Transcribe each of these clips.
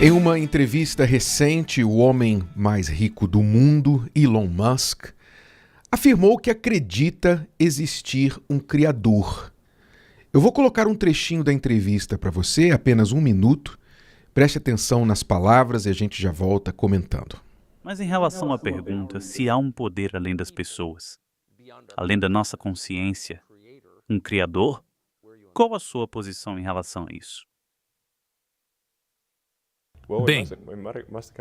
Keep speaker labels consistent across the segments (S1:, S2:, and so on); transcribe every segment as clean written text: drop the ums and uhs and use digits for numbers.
S1: Em uma entrevista recente, o homem mais rico do mundo, Elon Musk, afirmou que acredita existir um criador. Eu vou colocar um trechinho da entrevista para você, apenas 1 minuto. Preste atenção nas palavras e a gente já volta comentando.
S2: Mas em relação à pergunta se há um poder além das pessoas, além da nossa consciência, um criador, qual a sua posição em relação a isso?
S3: Bem,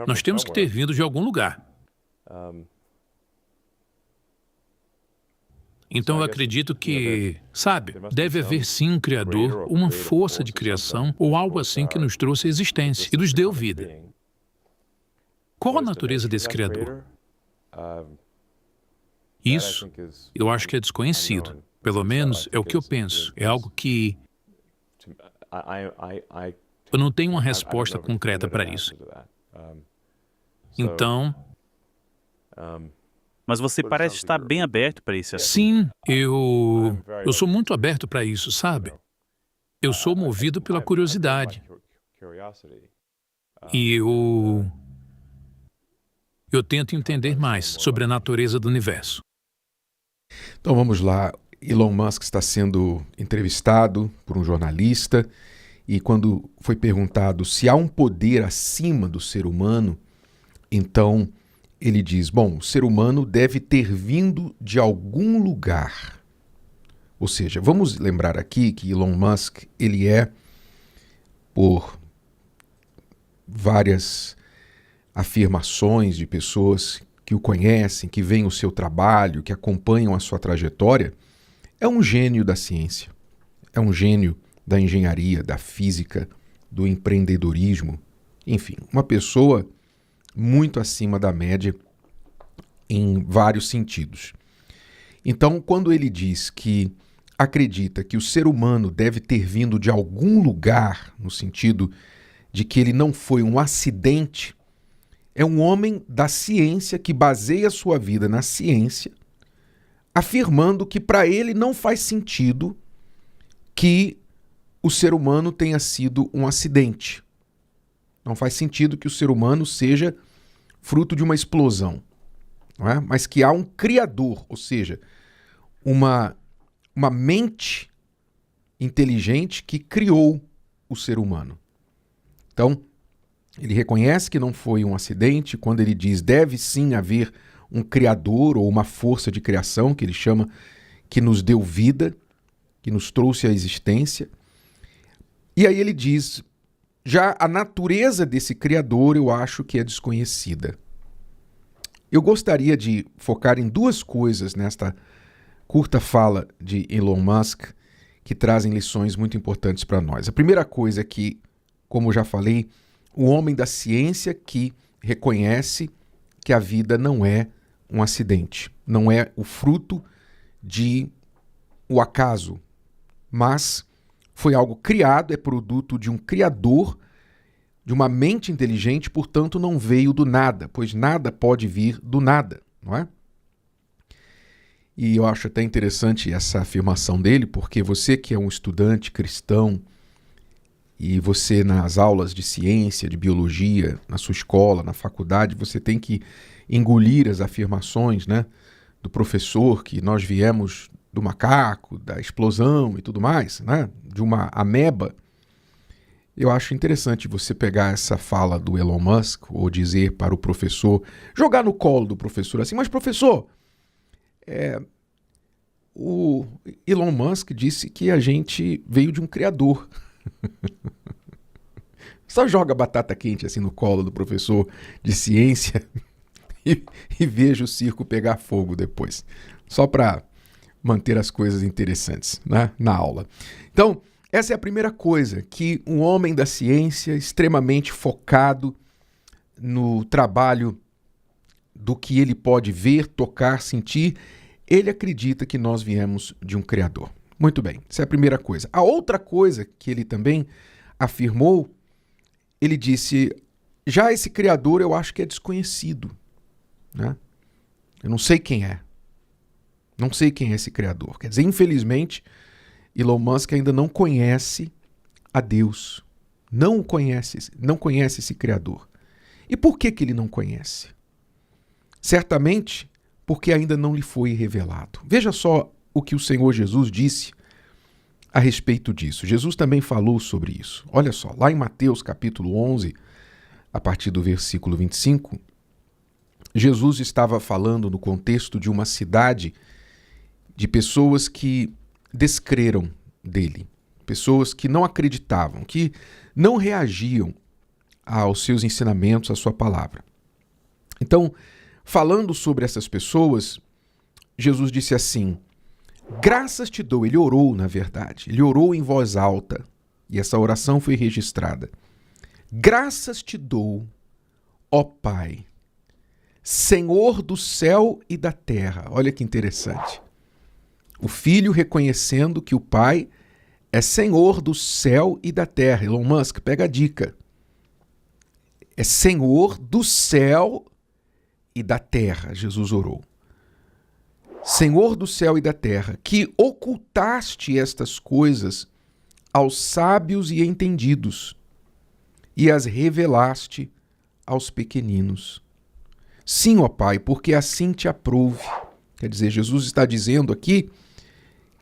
S3: nós temos que ter vindo de algum lugar. Então eu acredito que, deve haver sim um Criador, uma força de criação ou algo assim que nos trouxe existência e nos deu vida. Qual a natureza desse Criador? Isso, eu acho que é desconhecido. Pelo menos é o que eu penso. É algo que eu não tenho uma resposta concreta para isso. Então,
S2: Mas você parece estar bem aberto para esse assunto.
S3: sim, eu sou muito aberto para isso, sabe? Eu sou movido pela curiosidade. E eu tento entender mais sobre a natureza do universo.
S1: Então vamos lá. Elon Musk está sendo entrevistado por um jornalista e quando foi perguntado se há um poder acima do ser humano, então ele diz, bom, o ser humano deve ter vindo de algum lugar. Ou seja, vamos lembrar aqui que Elon Musk, ele é, por várias afirmações de pessoas que o conhecem, que veem o seu trabalho, que acompanham a sua trajetória, é um gênio da ciência, é um gênio da engenharia, da física, do empreendedorismo, enfim, uma pessoa muito acima da média em vários sentidos. Então, quando ele diz que acredita que o ser humano deve ter vindo de algum lugar, no sentido de que ele não foi um acidente, é um homem da ciência que baseia sua vida na ciência, afirmando que para ele não faz sentido que o ser humano tenha sido um acidente. Não faz sentido que o ser humano seja fruto de uma explosão, não é? Mas que há um criador, ou seja, uma mente inteligente que criou o ser humano. Então, ele reconhece que não foi um acidente quando ele diz deve sim haver um criador ou uma força de criação, que ele chama, que nos deu vida, que nos trouxe à existência. E aí ele diz, já a natureza desse criador eu acho que é desconhecida. Eu gostaria de focar em 2 coisas nesta curta fala de Elon Musk que trazem lições muito importantes para nós. A primeira coisa é que, como já falei, o homem da ciência que reconhece que a vida não é um acidente, não é o fruto de o acaso, mas foi algo criado, é produto de um criador, de uma mente inteligente, portanto não veio do nada, pois nada pode vir do nada, não é? E eu acho até interessante essa afirmação dele, porque você que é um estudante cristão, e você nas aulas de ciência, de biologia, na sua escola, na faculdade, você tem que engolir as afirmações, né, do professor que nós viemos do macaco, da explosão e tudo mais, né, de uma ameba. Eu acho interessante você pegar essa fala do Elon Musk ou dizer para o professor, jogar no colo do professor assim, mas professor, o Elon Musk disse que a gente veio de um criador. Só joga batata quente assim no colo do professor de ciência e veja o circo pegar fogo depois. Só para manter as coisas interessantes, né, na aula. Então, essa é a primeira coisa, que um homem da ciência extremamente focado no trabalho do que ele pode ver, tocar, sentir, ele acredita que nós viemos de um criador. Muito bem, essa é a primeira coisa. A outra coisa que ele também afirmou, ele disse, já esse criador eu acho que é desconhecido, né? Eu não sei quem é. Não sei quem é esse criador. Quer dizer, infelizmente, Elon Musk ainda não conhece a Deus. não conhece esse Criador. E por que ele não conhece? Certamente porque ainda não lhe foi revelado. Veja só o que o Senhor Jesus disse a respeito disso. Jesus também falou sobre isso. Olha só, lá em Mateus capítulo 11, a partir do versículo 25, Jesus estava falando no contexto de uma cidade de pessoas que descreram dele, pessoas que não acreditavam, que não reagiam aos seus ensinamentos, à sua palavra. Então, falando sobre essas pessoas, Jesus disse assim: graças te dou. Ele orou, na verdade. Ele orou em voz alta. E essa oração foi registrada. Graças te dou, ó Pai, Senhor do céu e da terra. Olha que interessante. O filho reconhecendo que o Pai é Senhor do céu e da terra. Elon Musk, pega a dica. É Senhor do céu e da terra, Jesus orou. Senhor do céu e da terra, que ocultaste estas coisas aos sábios e entendidos e as revelaste aos pequeninos. Sim, ó Pai, porque assim te aprouve. Quer dizer, Jesus está dizendo aqui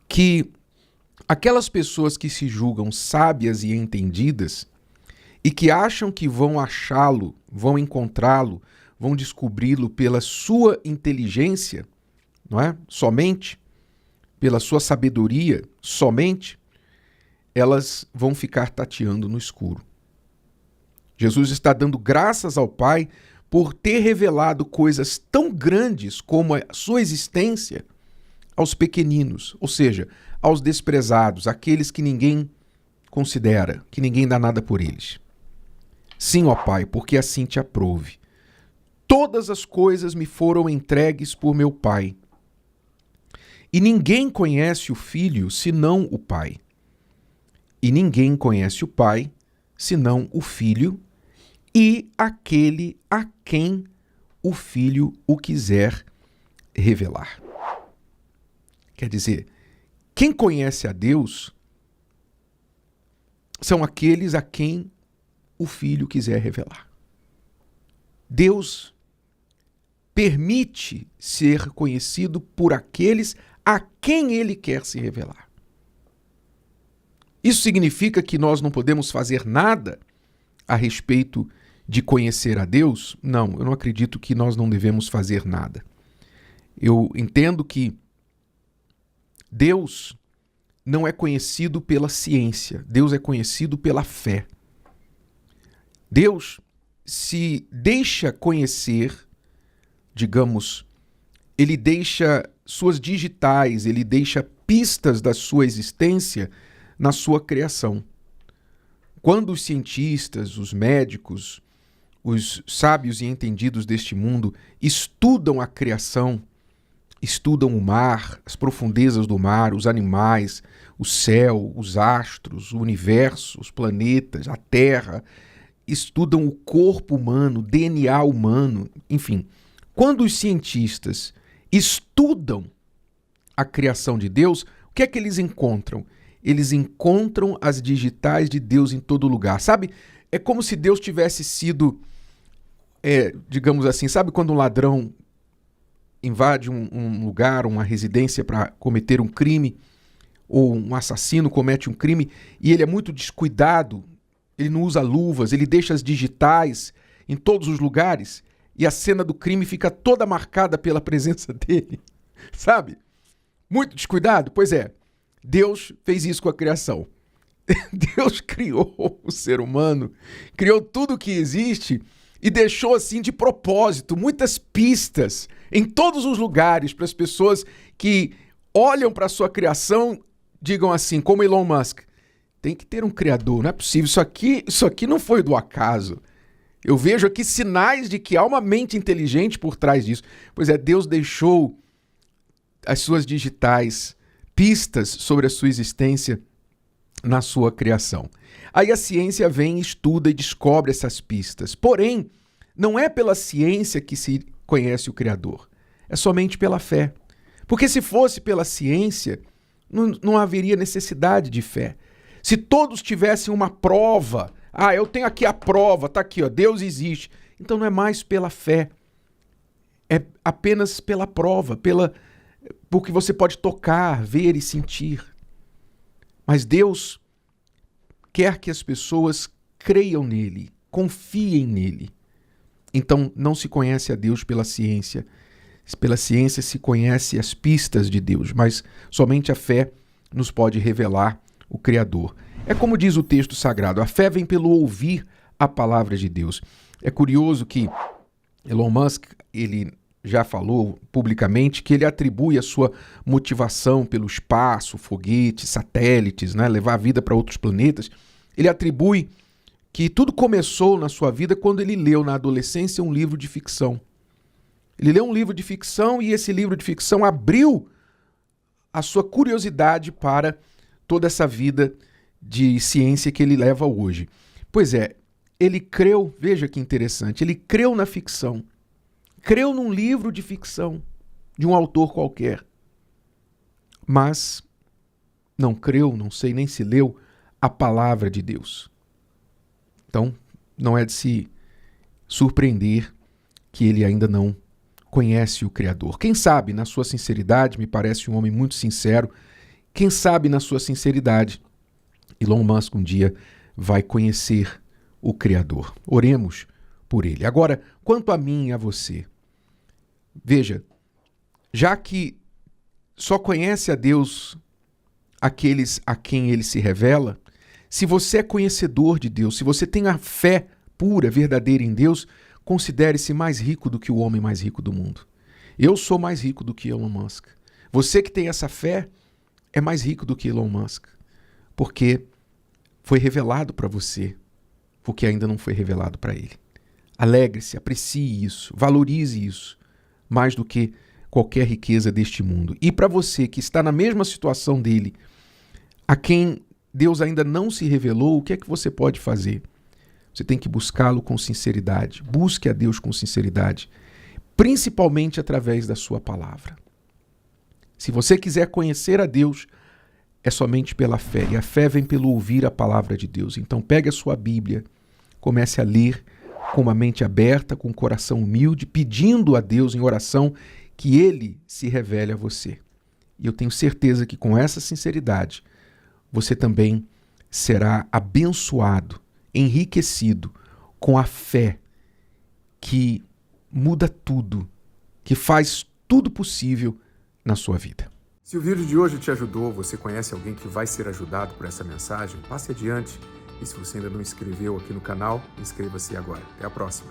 S1: que aquelas pessoas que se julgam sábias e entendidas e que acham que vão achá-lo, vão encontrá-lo, vão descobri-lo pela sua inteligência, não é? Somente, pela sua sabedoria, somente, elas vão ficar tateando no escuro. Jesus está dando graças ao Pai por ter revelado coisas tão grandes como a sua existência aos pequeninos, ou seja, aos desprezados, aqueles que ninguém considera, que ninguém dá nada por eles. Sim, ó Pai, porque assim te aprouve. Todas as coisas me foram entregues por meu Pai. E ninguém conhece o Filho senão o Pai. E ninguém conhece o Pai senão o Filho e aquele a quem o Filho o quiser revelar. Quer dizer, quem conhece a Deus são aqueles a quem o Filho quiser revelar. Deus permite ser conhecido por aqueles a quem Ele quer se revelar. Isso significa que nós não podemos fazer nada a respeito de conhecer a Deus? Não, eu não acredito que nós não devemos fazer nada. Eu entendo que Deus não é conhecido pela ciência, Deus é conhecido pela fé. Deus se deixa conhecer, digamos, ele deixa suas digitais, ele deixa pistas da sua existência na sua criação. Quando os cientistas, os médicos, os sábios e entendidos deste mundo estudam a criação, estudam o mar, as profundezas do mar, os animais, o céu, os astros, o universo, os planetas, a Terra, estudam o corpo humano, DNA humano, enfim. Quando os cientistas estudam a criação de Deus, o que é que eles encontram? Eles encontram as digitais de Deus em todo lugar. Sabe? É como se Deus tivesse sido, digamos assim, sabe quando um ladrão invade um lugar, uma residência para cometer um crime, ou um assassino comete um crime, e ele é muito descuidado, ele não usa luvas, ele deixa as digitais em todos os lugares, e a cena do crime fica toda marcada pela presença dele, sabe? Muito descuidado? Pois é, Deus fez isso com a criação. Deus criou o ser humano, criou tudo que existe e deixou assim de propósito muitas pistas em todos os lugares para as pessoas que olham para a sua criação, digam assim, como Elon Musk, tem que ter um criador, não é possível, isso aqui não foi do acaso. Eu vejo aqui sinais de que há uma mente inteligente por trás disso. Pois é, Deus deixou as suas digitais, pistas sobre a sua existência na sua criação. Aí a ciência vem, estuda e descobre essas pistas. Porém, não é pela ciência que se conhece o Criador. É somente pela fé. Porque se fosse pela ciência, não haveria necessidade de fé. Se todos tivessem uma prova Ah, eu tenho aqui a prova, tá aqui, ó, Deus existe. Então não é mais pela fé, é apenas pela prova, porque você pode tocar, ver e sentir. Mas Deus quer que as pessoas creiam nele, confiem nele. Então não se conhece a Deus pela ciência. Pela ciência se conhece as pistas de Deus, mas somente a fé nos pode revelar o Criador. É como diz o texto sagrado, a fé vem pelo ouvir a palavra de Deus. É curioso que Elon Musk, ele já falou publicamente que ele atribui a sua motivação pelo espaço, foguetes, satélites, né, levar a vida para outros planetas. Ele atribui que tudo começou na sua vida quando ele leu na adolescência um livro de ficção. Ele leu um livro de ficção e esse livro de ficção abriu a sua curiosidade para toda essa vida de ciência que ele leva hoje. Pois é, ele creu, veja que interessante, ele creu na ficção, creu num livro de ficção de um autor qualquer, mas não creu, não sei nem se leu a palavra de Deus. Então, não é de se surpreender que ele ainda não conhece o Criador. Quem sabe, na sua sinceridade, me parece um homem muito sincero, quem sabe, na sua sinceridade, Elon Musk um dia vai conhecer o Criador. Oremos por ele. Agora, quanto a mim e a você, veja, já que só conhece a Deus aqueles a quem ele se revela, se você é conhecedor de Deus, se você tem a fé pura, verdadeira em Deus, considere-se mais rico do que o homem mais rico do mundo. Eu sou mais rico do que Elon Musk. Você que tem essa fé é mais rico do que Elon Musk, porque foi revelado para você o que ainda não foi revelado para ele. Alegre-se, aprecie isso, valorize isso, mais do que qualquer riqueza deste mundo. E para você que está na mesma situação dele, a quem Deus ainda não se revelou, o que é que você pode fazer? Você tem que buscá-lo com sinceridade. Busque a Deus com sinceridade, principalmente através da sua palavra. Se você quiser conhecer a Deus, é somente pela fé. E a fé vem pelo ouvir a palavra de Deus. Então pegue a sua Bíblia, comece a ler com uma mente aberta, com um coração humilde, pedindo a Deus em oração que Ele se revele a você. E eu tenho certeza que com essa sinceridade, você também será abençoado, enriquecido com a fé que muda tudo, que faz tudo possível na sua vida.
S4: Se o vídeo de hoje te ajudou, você conhece alguém que vai ser ajudado por essa mensagem, passe adiante. E se você ainda não se inscreveu aqui no canal, inscreva-se agora. Até a próxima.